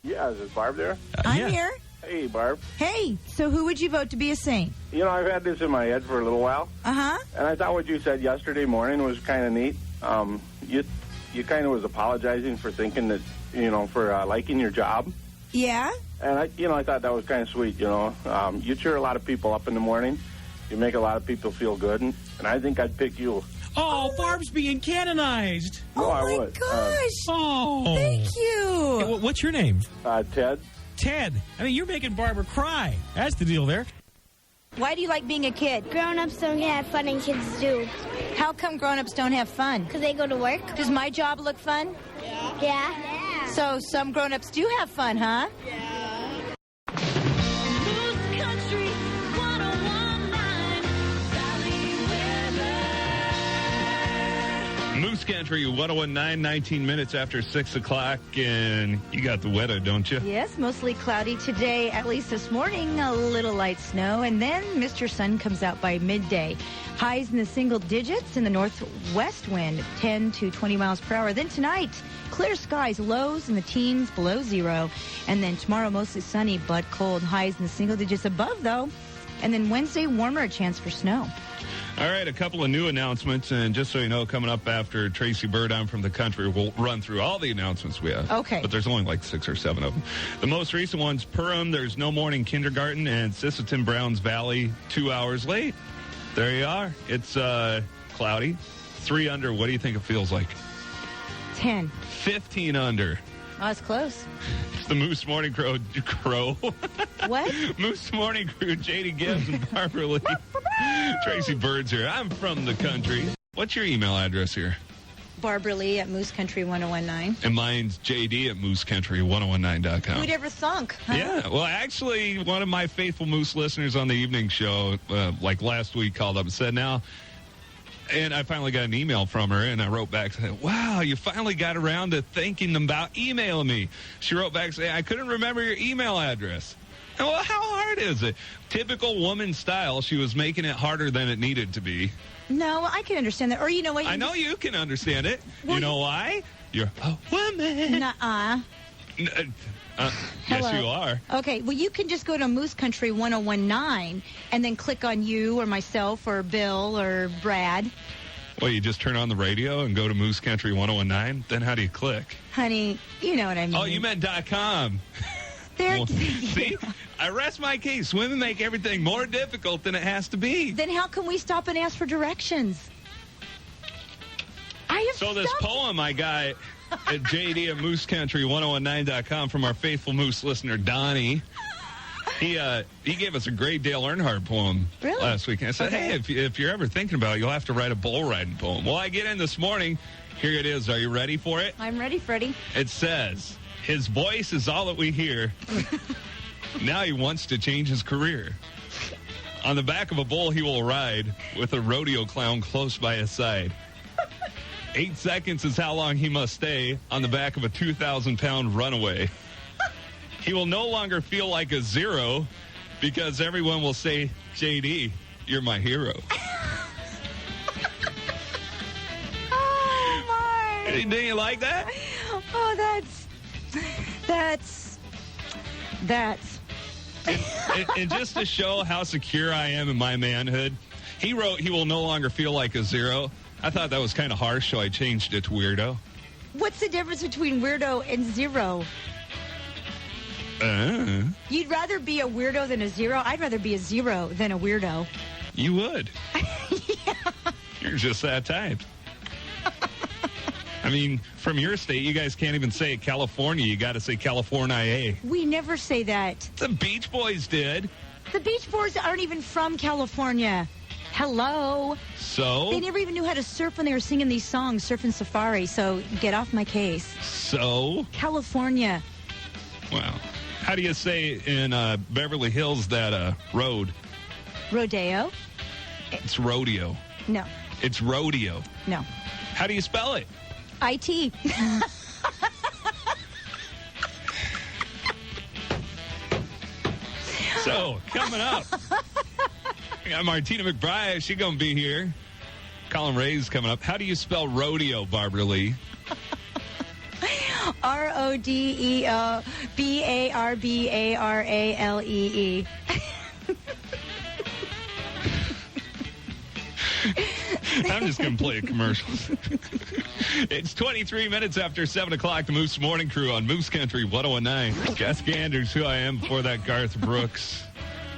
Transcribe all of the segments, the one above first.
Yeah, is Barb there? I'm here. Hey, Barb. Hey, so who would you vote to be a saint? You know, I've had this in my head for a little while. Uh-huh. And I thought what you said yesterday morning was kind of neat. You kind of was apologizing for thinking that, for liking your job. Yeah? And I thought that was kind of sweet, You cheer a lot of people up in the morning. You make a lot of people feel good. And I think I'd pick you. Oh, Barb's being canonized. No, I my would. gosh. Thank you. Hey, what's your name? Ted. Ted. I mean, you're making Barbara cry. That's the deal there. Why do you like being a kid? Grown-ups don't have fun and kids do. How come grown-ups don't have fun? Because they go to work. Does my job look fun? Yeah. So some grown-ups do have fun, huh? Moose Country 1019, 19 minutes after 6 o'clock, and you got the weather, don't you? Yes, mostly cloudy today, at least this morning, a little light snow, and then Mr. Sun comes out by midday. Highs in the single digits in the northwest wind, 10 to 20 miles per hour. Then tonight, clear skies, lows in the teens, below zero. And then tomorrow, mostly sunny but cold, highs in the single digits above, though. And then Wednesday, warmer, a chance for snow. All right, a couple of new announcements, and just so you know, coming up after Tracy Bird, I'm from the country, we'll run through all the announcements we have. Okay. But there's only like 6 or 7 of them. The most recent one's Perham, there's no morning kindergarten, and Sisseton Browns Valley, 2 hours late. There you are. It's cloudy. 3 under. What do you think it feels like? 10. 15 under. Oh, it's close. It's the Moose Morning Crow. What? Moose Morning Crew, J.D. Gibbs and Barbara Lee. Tracy Bird's here. I'm from the country. What's your email address here? Barbara Lee at Moose Country 1019. And mine's JD at moosecountry1019.com. Who'd ever thunk? Huh? Yeah, well, actually, one of my faithful Moose listeners on the evening show, like last week, called up and said, and I finally got an email from her, and I wrote back saying, wow, you finally got around to thanking them about emailing me. She wrote back saying, I couldn't remember your email address. And, well, how hard is it? Typical woman style, she was making it harder than it needed to be. No, I can understand that. Or you know what? I know you can understand it. Well, you know why? You're a woman. Nuh-uh. Yes, you are. Okay, well, you can just go to Moose Country 1019 and then click on you or myself or Bill or Brad. Well, you just turn on the radio and go to Moose Country 1019? Then how do you click? Honey, you know what I mean. Oh, you meant .com. There. Well, see, I rest my case. Women make everything more difficult than it has to be. Then how can we stop and ask for directions? So this poem I got at JD at moosecountry1019.com from our faithful Moose listener, Donnie. He gave us a great Dale Earnhardt poem last week. And I said, hey, if you're ever thinking about it, you'll have to write a bull riding poem. Well, I get in this morning. Here it is. Are you ready for it? I'm ready, Freddie. It says, his voice is all that we hear. Now he wants to change his career. On the back of a bull he will ride with a rodeo clown close by his side. 8 seconds is how long he must stay on the back of a 2,000-pound runaway. He will no longer feel like a zero because everyone will say, JD, you're my hero. Oh, my. Didn't you like that? Oh, that's. And just to show how secure I am in my manhood, he wrote, he will no longer feel like a zero. I thought that was kind of harsh, so I changed it to weirdo. What's the difference between weirdo and zero? You'd rather be a weirdo than a zero? I'd rather be a zero than a weirdo. You would. Yeah. You're just that type. I mean, from your state, you guys can't even say California. You got to say California. We never say that. The Beach Boys did. The Beach Boys aren't even from California. Hello. So? They never even knew how to surf when they were singing these songs, Surfing Safari, so get off my case. So? California. Wow. How do you say in Beverly Hills that road? Rodeo? It's rodeo. No. It's rodeo. No. How do you spell it? IT. So, coming up, we got Martina McBride. She's going to be here. Colin Ray's coming up. How do you spell rodeo, Barbara Lee? R-O-D-E-O. RODEOBARBARALEE. I'm just going to play a commercial. It's 23 minutes after 7 o'clock. The Moose Morning Crew on Moose Country 1019. Gus Ganders, Who I Am, before that Garth Brooks.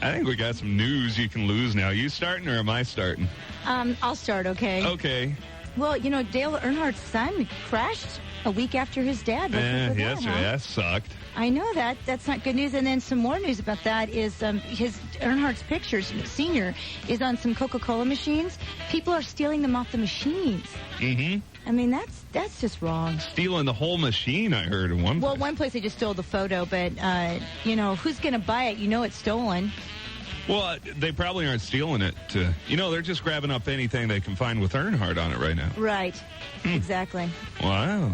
I think we got some news you can lose now. You starting or am I starting? I'll start, okay? Okay. Well, you know, Dale Earnhardt's son crashed a week after his dad. Yes, that sucked. I know that. That's not good news. And then some more news about that is his Earnhardt's pictures, senior, is on some Coca-Cola machines. People are stealing them off the machines. Mm-hmm. I mean, that's just wrong. Stealing the whole machine, I heard in one place. Well, one place they just stole the photo, but, you know, who's going to buy it? You know it's stolen. Well, they probably aren't stealing it. They're just grabbing up anything they can find with Earnhardt on it right now. Right. Exactly. Wow.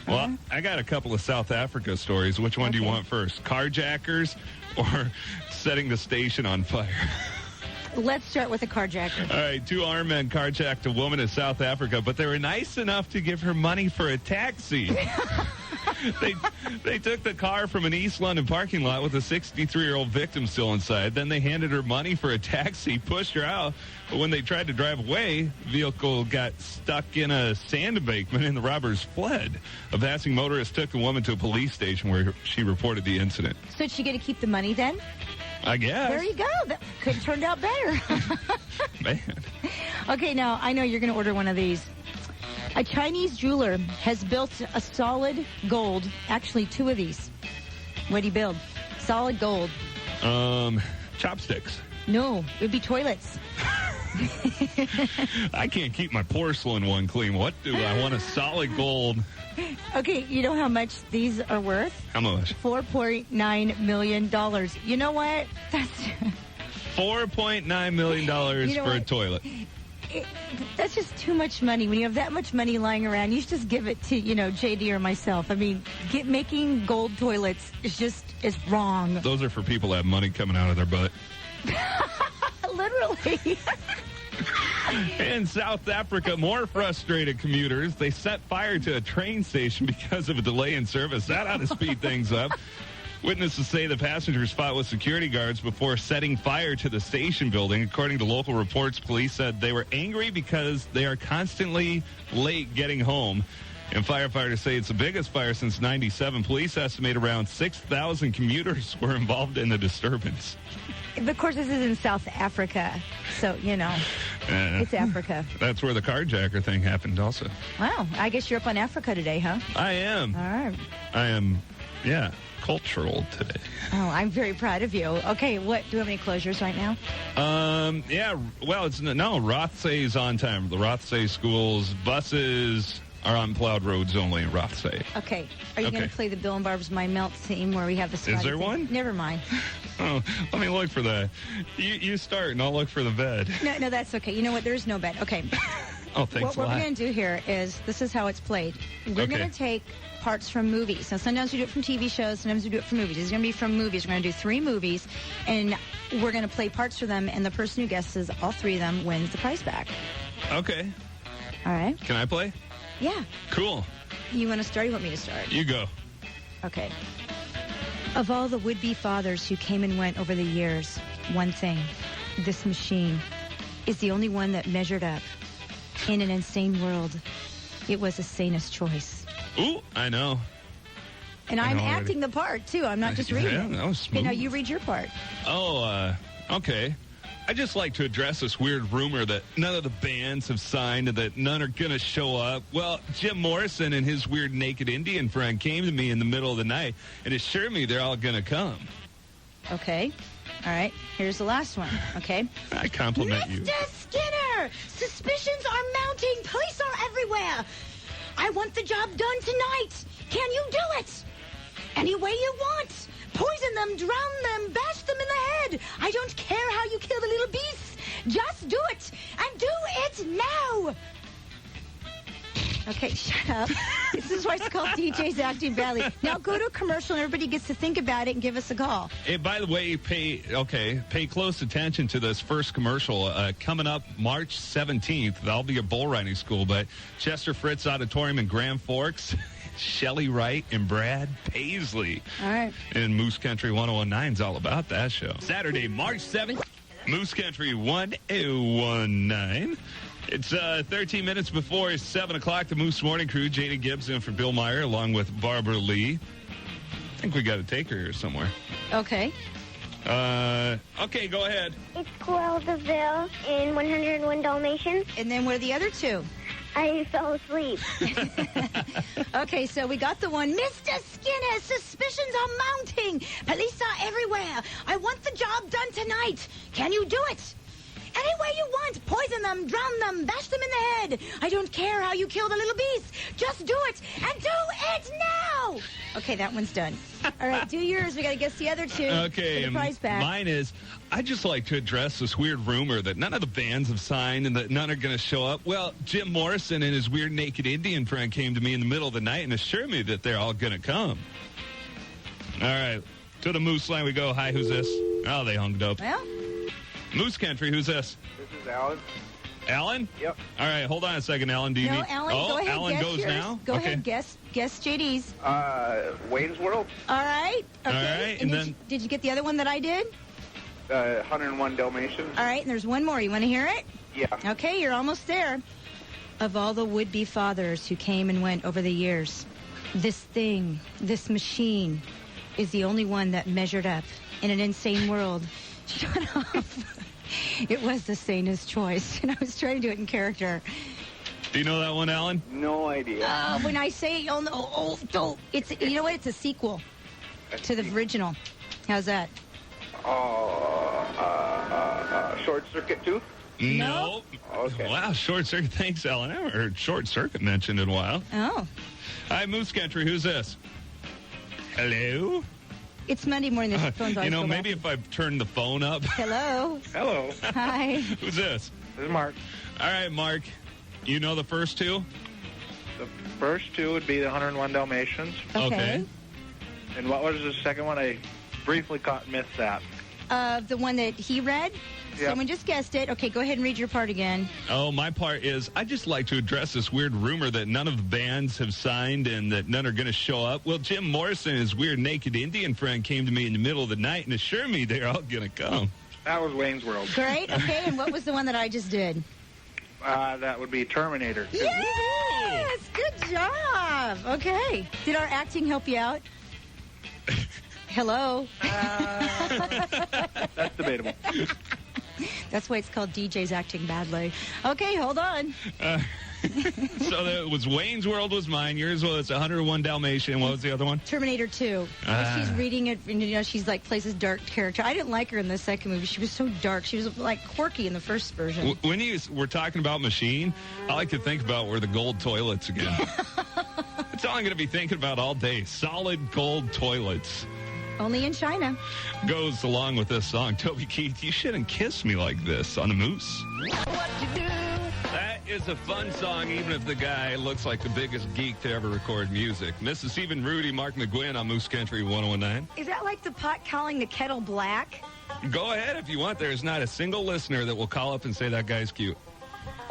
Well, I got a couple of South Africa stories. Which one do you want first? Carjackers or setting the station on fire? Let's start with a carjacker. All right, 2 armed men carjacked a woman in South Africa, but they were nice enough to give her money for a taxi. They took the car from an East London parking lot with a 63-year-old victim still inside. Then they handed her money for a taxi, pushed her out. But when they tried to drive away, the vehicle got stuck in a sand embankment and the robbers fled. A passing motorist took the woman to a police station where she reported the incident. So did she get to keep the money then? I guess. There you go. That could have turned out better. Man. Okay, now I know you're going to order one of these. A Chinese jeweler has built a solid gold, actually 2 of these. What do you build? Solid gold. Chopsticks. No, it would be toilets. I can't keep my porcelain one clean. What do I want? A solid gold. Okay, you know how much these are worth? How much? $4.9 million. You know what? That's $4.9 million for a toilet. That's just too much money. When you have that much money lying around, you should just give it to, JD or myself. I mean, making gold toilets is wrong. Those are for people that have money coming out of their butt. Literally. In South Africa, more frustrated commuters. They set fire to a train station because of a delay in service. That ought to speed things up. Witnesses say the passengers fought with security guards before setting fire to the station building. According to local reports, police said they were angry because they are constantly late getting home. And firefighters say it's the biggest fire since '97. Police estimate around 6,000 commuters were involved in the disturbance. Of course, this is in South Africa, so, it's Africa. That's where the carjacker thing happened also. Wow, I guess you're up on Africa today, huh? I am. All right. I am, cultural today. Oh, I'm very proud of you. Okay, do we have any closures right now? Rothsay's on time. The Rothsay schools, buses are on plowed roads only in Rothsay. Okay. Are you going to play the Bill and Barb's My Melt theme where we have the Scotty Is there thing? one? Never mind. Oh, let me look for that. You start and I'll look for the bed. No, that's okay. You know what? There's no bed. Okay. Oh, thanks What we're going to do here is, this is how it's played. We're going to take parts from movies. Now, sometimes we do it from TV shows, sometimes we do it from movies. It's going to be from movies. We're going to do 3 movies, and we're going to play parts for them, and the person who guesses all 3 of them wins the prize back. Okay. All right. Can I play? Yeah. Cool. You want to start or you want me to start? You go. Okay. Of all the would-be fathers who came and went over the years, one thing, this machine is the only one that measured up. In an insane world, it was a sanest choice. Ooh, I know. And I'm acting the part, too. I'm not just reading it. That was smooth. Okay, now you read your part. Oh, okay. I'd just like to address this weird rumor that none of the bands have signed and that none are going to show up. Well, Jim Morrison and his weird naked Indian friend came to me in the middle of the night and assured me they're all going to come. Okay. All right. Here's the last one. Okay. I compliment you. Mr. Skinner! Suspicions are mounting. Police are everywhere. I want the job done tonight. Can you do it? Any way you want. Poison them, drown them, bash them in the head. I don't care how you kill the little beasts. Just do it. And do it now. Okay, shut up. This is why it's called DJ's Acting Badly. Now go to a commercial and everybody gets to think about it and give us a call. Hey, by the way, pay close attention to this first commercial. Coming up March 17th, that'll be a bull riding school, but Chester Fritz Auditorium in Grand Forks, Shelly Wright and Brad Paisley. All right. And Moose Country 101.9 is all about that show. Saturday, March 7th, Moose Country 101.9. It's 13 minutes before 7 o'clock. The Moose Morning Crew, Jada Gibson for Bill Meyer, along with Barbara Lee. I think we got to take her here somewhere. Okay. Okay, go ahead. It's Cruella de Vil in 101 Dalmatians. And then what are the other two? I fell asleep. Okay, so we got the one. Mr. Skinner, suspicions are mounting. Police are everywhere. I want the job done tonight. Can you do it? Any way you want. Poison them, drown them, bash them in the head. I don't care how you kill the little beast. Just do it, and do it now. Okay, that one's done. All right, do yours. We got to guess the other two. Okay, for the prize pack. mine is, I'd just like to address this weird rumor that none of the bands have signed and that none are going to show up. Well, Jim Morrison and his weird naked Indian friend came to me in the middle of the night and assured me that they're all going to come. All right, to the Moose line we go. Hi, who's this? Oh, they hung up. Well, Moose Country, who's this? This is Alan. Alan? Yep. All right, hold on a second, Alan. Do you no, need... Alan, oh, go ahead. Alan guess goes yours. now? Go Okay. ahead, guess JD's. Wayne's World. All right. Okay. All right, and and did then- did you get the other one that I did? 101 Dalmatians. All right, and there's one more. You want to hear it? Yeah. Okay, you're almost there. Of all the would-be fathers who came and went over the years, this thing, this machine, is the only one that measured up in an insane world. Shut up. It was the sanest choice, and I was trying to do it in character. Do you know that one, Alan? No idea. When I say it, you'll know. Oh, don't. It's, you know what? It's a sequel to the original. How's that? Short Circuit 2? No. Okay. Wow, Short Circuit. Thanks, Alan. I haven't heard Short Circuit mentioned in a while. Oh. Hi, Moose Country. Who's this? Hello? It's Monday morning. The phone's always You know, go maybe off. if I turn the phone up. Hello. Hello. Hi. Who's this? This is Mark. All right, Mark. You know the first two? The first two would be the 101 Dalmatians. Okay. And what was the second one? I briefly missed that. The one that he read? Yep. Someone just guessed it. Okay, go ahead and read your part again. Oh, my part is I'd just like to address this weird rumor that none of the bands have signed and that none are going to show up. Well, Jim Morrison and his weird naked Indian friend came to me in the middle of the night and assured me they're all going to come. That was Wayne's World. Great. Okay, and what was the one that I just did? That would be Terminator. Yes! Good job. Okay. Did our acting help you out? Hello? That's debatable. That's why it's called DJ's Acting Badly. Okay, hold on. So that was Wayne's World was mine. Yours was 101 Dalmatian. What was the other one? Terminator 2. She's reading it, and, you know, she's like plays this dark character. I didn't like her in the second movie. She was so dark. She was like quirky in the first version. When you were talking about machine, I like to think about were the gold toilets again. That's all I'm going to be thinking about all day. Solid gold toilets. Only in China. Goes along with this song. Toby Keith, you shouldn't kiss me like this on the Moose. That is a fun song, even if the guy looks like the biggest geek to ever record music. Mrs. Stephen Rudy, Mark McGuinn on Moose Country 101.9. Is that like the pot calling the kettle black? Go ahead if you want. There's not a single listener that will call up and say that guy's cute.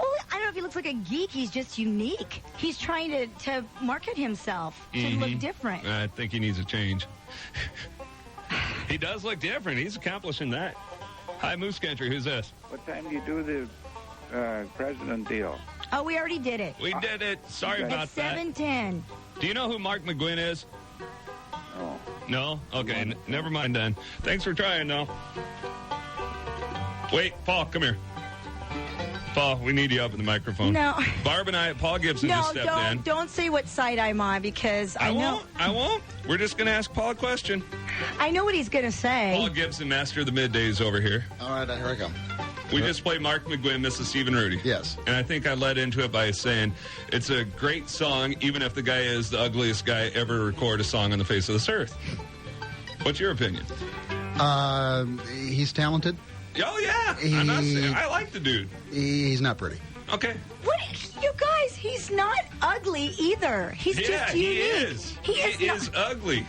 Well, I don't know if he looks like a geek. He's just unique. He's trying to market himself to look different. I think he needs a change. He does look different. He's accomplishing that. Hi, Moose Country. Who's this? What time do you do the president deal? Oh, we already did it. We did it. Sorry about It's that. 7:10. Do you know who Mark McGuinn is? Oh. No? Okay, never mind then. Thanks for trying, though. Wait, Paul, come here. Paul, we need you up in the microphone. No. Barb and Paul Gibson No, just stepped in. don't say what side I'm on because I know I won't. We're just going to ask Paul a question. I know what he's going to say. Paul Gibson, master of the middays over here. All right, here I come. We just played Mark McGuinn, Mrs. Stephen Rudy. Yes. And I think I led into it by saying it's a great song, even if the guy is the ugliest guy ever to record a song on the face of this earth. What's your opinion? He's talented. Oh, yeah. I'm not saying, I like the dude. He's not pretty. Okay. What? You guys, he's not ugly either. He's just unique. He is. He is ugly.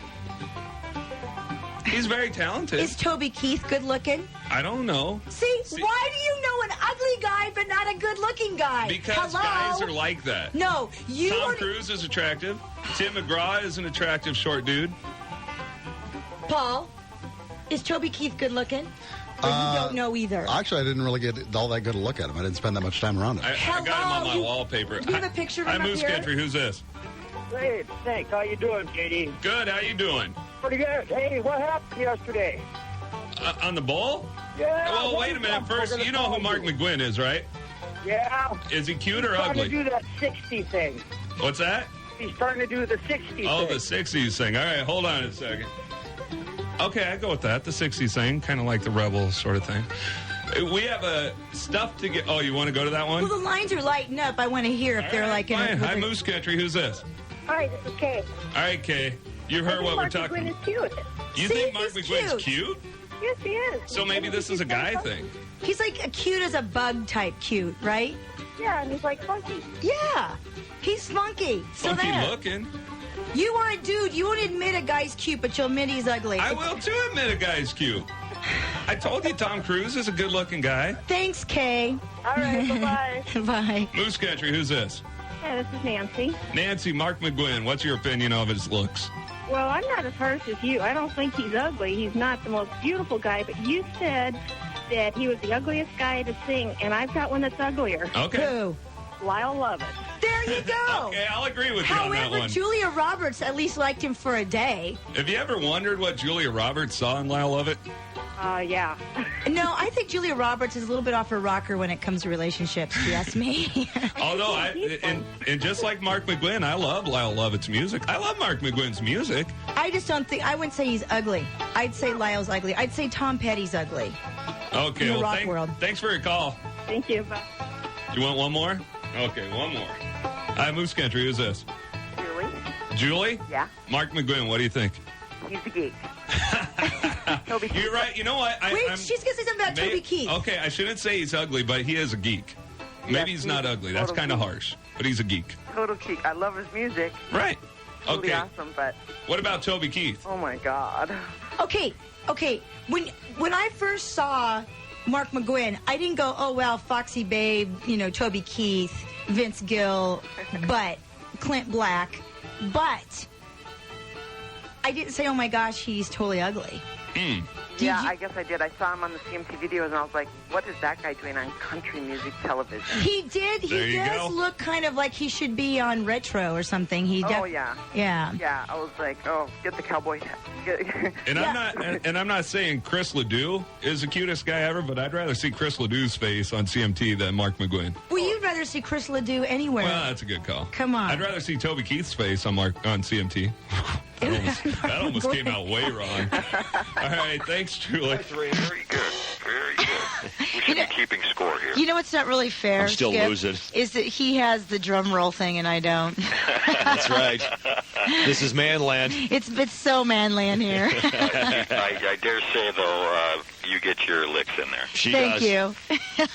He's very talented. Is Toby Keith good looking? I don't know. See, why do you know an ugly guy but not a good looking guy? Because guys are like that. No, you. Tom Cruise is attractive. Tim McGraw is an attractive short dude. Paul, is Toby Keith good looking? Or you don't know either? Actually, I didn't really get all that good a look at him. I didn't spend that much time around him. I got him on my wallpaper. Do you have a picture of him I'm up Moose here? Country. Who's this? Great, thanks. How you doing, JD? Good. How you doing? Pretty good. Hey, what happened yesterday? On the bowl? Yeah. Well, wait a minute. First, you know who Mark McGuinn is, right? Yeah. Is he cute or He's starting ugly? to do that 60 thing. What's that? He's starting to do the 60 Oh, thing. the 60s thing. All right, hold on a second. Okay, I go with that. The 60s thing, kind of like the Rebel sort of thing. We have stuff to get. Oh, you want to go to that one? Well, the lines are lighting up. I want to hear if they're like... Fine. Hi, Moose Country. Who's this? Hi, this is Kay. All right, Kay. You heard what we're talking Mark McGuinn is cute. You See, think Mark he's McGuinn's cute? Yes, he is. So maybe this is a guy thing. He's like a cute as a bug type cute, right? Yeah, and he's like funky. Yeah. He's funky. So Funky there. looking. You are a dude. You won't admit a guy's cute, but you'll admit he's ugly. I will too admit a guy's cute. I told you Tom Cruise is a good looking guy. Thanks, Kay. All right, bye-bye. Bye. Moose Country, who's this? Yeah, this is Nancy. Nancy, Mark McGuinn. What's your opinion of his looks? Well, I'm not as harsh as you. I don't think he's ugly. He's not the most beautiful guy, but you said that he was the ugliest guy to sing, and I've got one that's uglier. Okay. Who? Lyle Lovett. There you go. Okay, I'll agree with you on that However, one. Julia Roberts at least liked him for a day. Have you ever wondered what Julia Roberts saw in Lyle Lovett? Yeah. No, I think Julia Roberts is a little bit off her rocker when it comes to relationships, if you ask me. Although, and just like Mark McGuinn, I love Lyle Lovett's music. I love Mark McGuinn's music. I just don't think, I wouldn't say he's ugly. I'd say Lyle's ugly. I'd say Tom Petty's ugly. Okay, In the well, rock world. thanks for your call. Thank you. Bye. You want one more? Okay, one more. Hi, Moose Country. Who's this? Julie? Julie? Yeah. Mark McGuinn, what do you think? He's a geek. Toby Keith. You're right. You know what? Wait, she's going to say something about Toby Keith. Okay, I shouldn't say he's ugly, but he is a geek. Maybe he's not ugly. That's kind of harsh. But he's a geek. Total geek. I love his music. Right. Really Okay. awesome, but What about Toby Keith? oh my God. Okay. When I first saw Mark McGuinn, I didn't go, oh, well, Foxy Babe, Toby Keith, Vince Gill, but Clint Black. But I didn't say, oh, my gosh, he's totally ugly. Yeah, I guess I did. I saw him on the CMT videos, and I was like, what is that guy doing on country music television? He did. There He you does go. look kind of like he should be on retro or something. Oh, yeah. Yeah. Yeah, I was like, oh, get the cowboy hat. And I'm not saying Chris Ledoux is the cutest guy ever, but I'd rather see Chris Ledoux's face on CMT than Mark McGuinn. Well, you'd rather see Chris Ledoux anywhere. Well, that's a good call. Come on. I'd rather see Toby Keith's face on CMT. That almost came out way wrong. All right, thanks, Julie. Very good. Very good. We should be keeping score here. You know what's not really fair, I'm still Skip, losing. is that he has the drum roll thing and I don't. That's right. This is Manland. It's so manland here. I dare say, though, you get your licks in there. She Thank does. you.